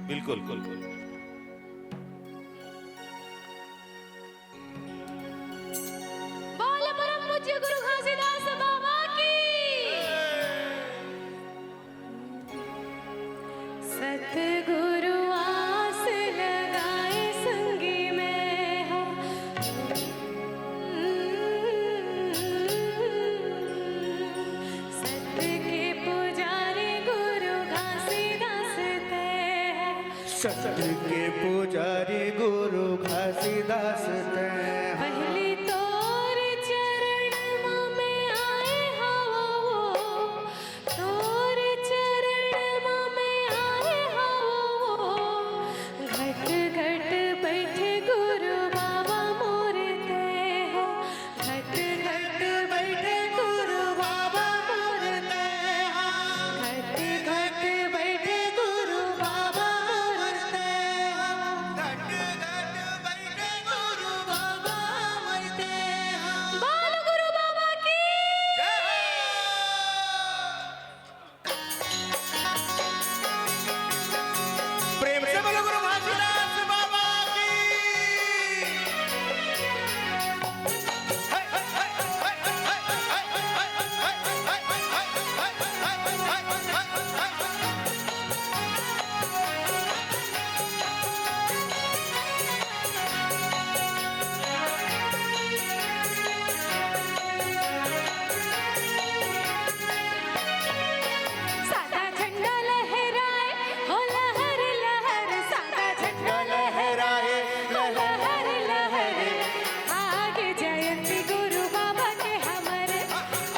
बिल्कुल बिल्कुल। बोल परम पूज्य गुरु घासीदास बाबा की। सतगुरु आस लगाए संगी में हो, सत्य के पुजारी गुरु घासीदास ते है। सत्य के पुजारी गुरु घासीदास ते पहली तोर चरण में आए हो, तोर चरण में आए हो। घट घट बैठे गुरु बाबा मोर ते हो, घट घट बैठे गुरु बाबा मोर ते हो, घट घट बैठे गुरु बाबा मोर ते हो, घट घट बैठे गुरु बाबा मोर ते हो। बोल गुरु बाबा की। प्रेम से बोलो गुरु घासीदास बाबा की। सादा झंडा लहराए हो लहर लहर, सादा झंडा लहराए हो लहर लहर। आगे जयंती गुरु बाबा के हमारे,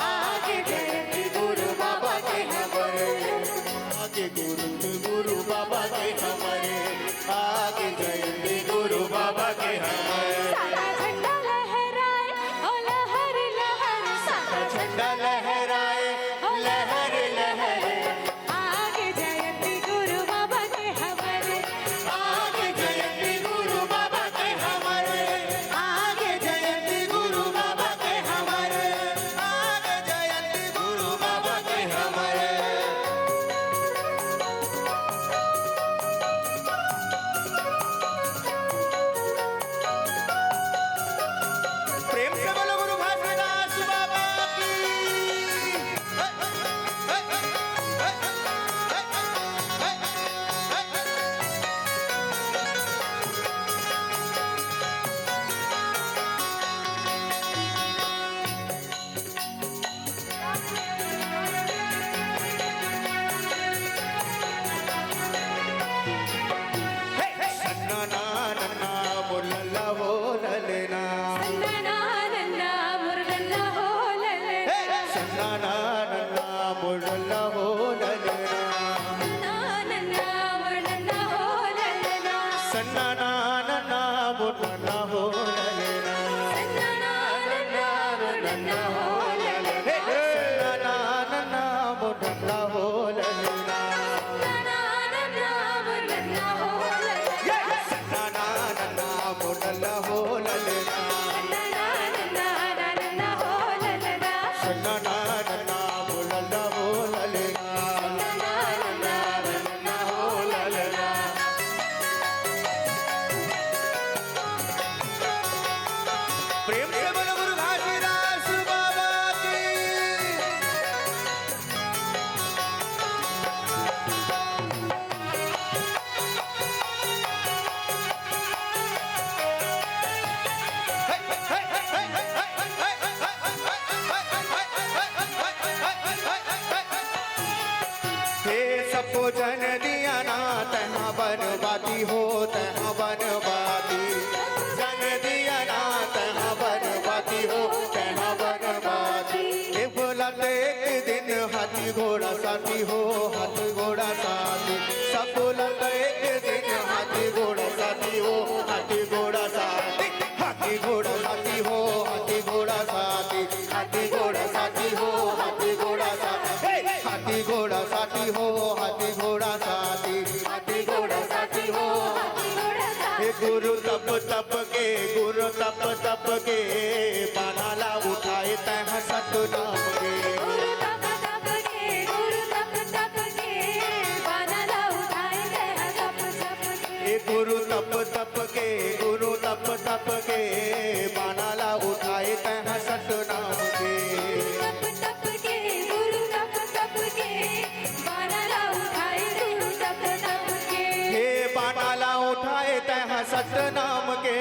आगे जयंती गुरु बाबा के हमारे। आगे गुरु बाबा के हमारे, आगे जयंती गुरु बाबा के हमारे। सादा झंडा लहराए हो लहर लहर, सादा झंडा लहराए लहर लहर, आगे जयंती गुरु बाबा के हमारे, आगे जयंती गुरु बाबा के हमारे, आगे जयंती गुरु बाबा के हमारे, आगे जयंती गुरु बाबा के हमारे। प्रेम से बोलो गुरु घासीदास बाबा की। सन्ना ना नन्ना बोलला हो ललना, नन्ना नन्ना मुरगन्ना हो ललना, सन्ना ना नन्ना बोलला हो ललना, नन्ना नन्ना मुरगन्ना हो ललना, सन्ना ना नन्ना बोलला हो ललना, नन्ना नन्ना मुरगन्ना हो ललना, सन्ना ना नन्ना बोलला हो ललना, नन्ना नन्ना मुरगन्ना हो ललना, सन्ना ना नन्ना बोलला हो ललना, नन्ना नन्ना नन्ना हो ललना, सन्ना ना नन्ना बोलला हो ललना, नन्ना नन्ना नन्ना हो ललना। प्रेम से बोलो गुरु घासीदास बाबा की। हे सबो जन दिया ना तहाँ बनवाती हो, तहाँ बनवाती जन दिया ना तहाँ बनवाती हो, तहाँ बनवाती। हे बोला तो एक दिन हाथी घोड़ा साथी हो, हाथी घोड़ा साथी। सब बोला तो एक दिन हाथी घोड़ा साथी हो, हाथी घोड़ा साथी। हाथी घोड़ा साथी हो, हाथी घोड़ा साथी, हाथी घोड़ा साथी हो, हाथी घोड़ा साथी। हाथी घोड़ा साथी हो, हाथी घोड़ा साथी, हाथी घोड़ा साथी हो। हे गुरु तप तप के, गुरु तप तप के, पानाला उठाए तह सतनाम के। गुरु तप तप के, गुरु तप तप के, बानाला उठाए गुरु तप तप के गुरु तप तप के बाणाला उठाए तह सतनाम के तप तप के गुरु तप तप के बाणाला उठाए गुरु तप तप के हे बाणाला उठाए तह सतनाम के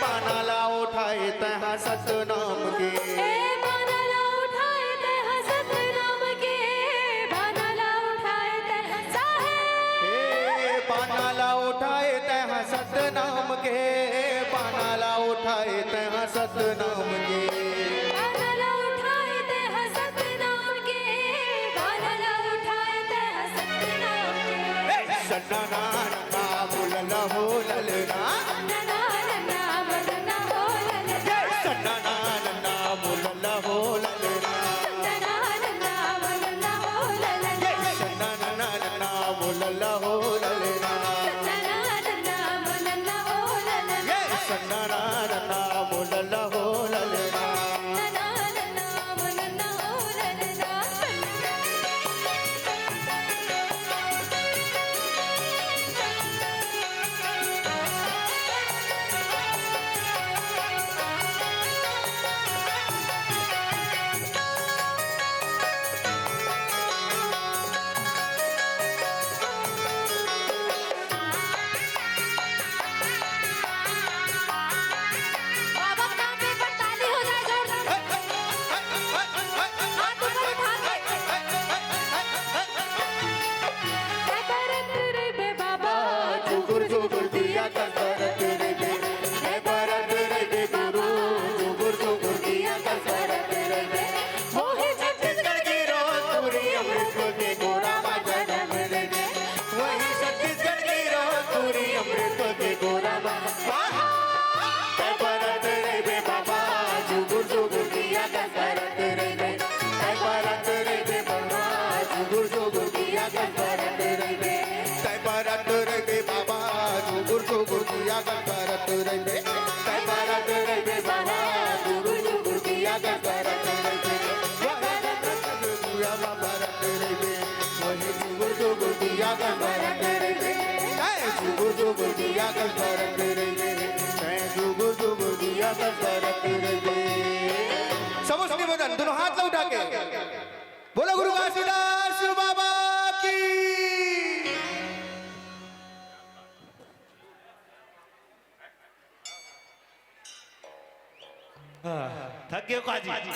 बाणाला उठाए तह सतनाम के हे बाणाला उठाए तह सतनाम के बाणाला उठाए तह साहेब हे बाणाला उठाए तह सतनाम के बाणाला उठाए तह सतनाम के बाणाला उठाए तह सतनाम के बाणाला उठाए तह सतनाम के सन्ना ना बुलल हो ललना नन्ना नन्ना मदना हो ललना सन्ना ना बुलल हो ललना नन्ना नन्ना मदना हो ललना सन्ना ना बुलल हो ललना नन्ना नन्ना मदना हो ललना सन्ना ना बुलल हो ललना नन्ना नन्ना मदना हो ललना बाबा काम पे पर ताली हो जाए जोर हाथ ऊपर उठा के मैं करत रे बे बाबा जुगुर जुगुर दिया कर भरत रे बे हे भरत रे बे गुरु जुगुर जुगुर दिया कर भरत रे बे मोहे छत्तीसगढ़ की रोजपुरी अमृत के गोरा मा जन्म रे बे वही छत्तीसगढ़ की रोजपुरी अमृत के गोरा मा हे भरत रे बे बाबा जुगुर जुगुर दिया कर भरत रे बे हे भरत रे बे बाबा जुगुर जुगुर दिया कर भरत रे बे हे भरत रे बे बाबा जुगुर जुगुर दिया कर भरत रे बे हे भरत रे बे बाबा जुगुर जुगुर दिया कर भरत रे बे भरत रे बे वही जुगुर जुगुर दिया कर भरत रे बे जुगुर जुगुर दिया कर भरत रे बे जुगुर जुगुर दिया कर भरत रे बे समस्त निवेदन दोनों हाथ उठा के बोलो गुरु घासीदास बाबा की थक गए काजी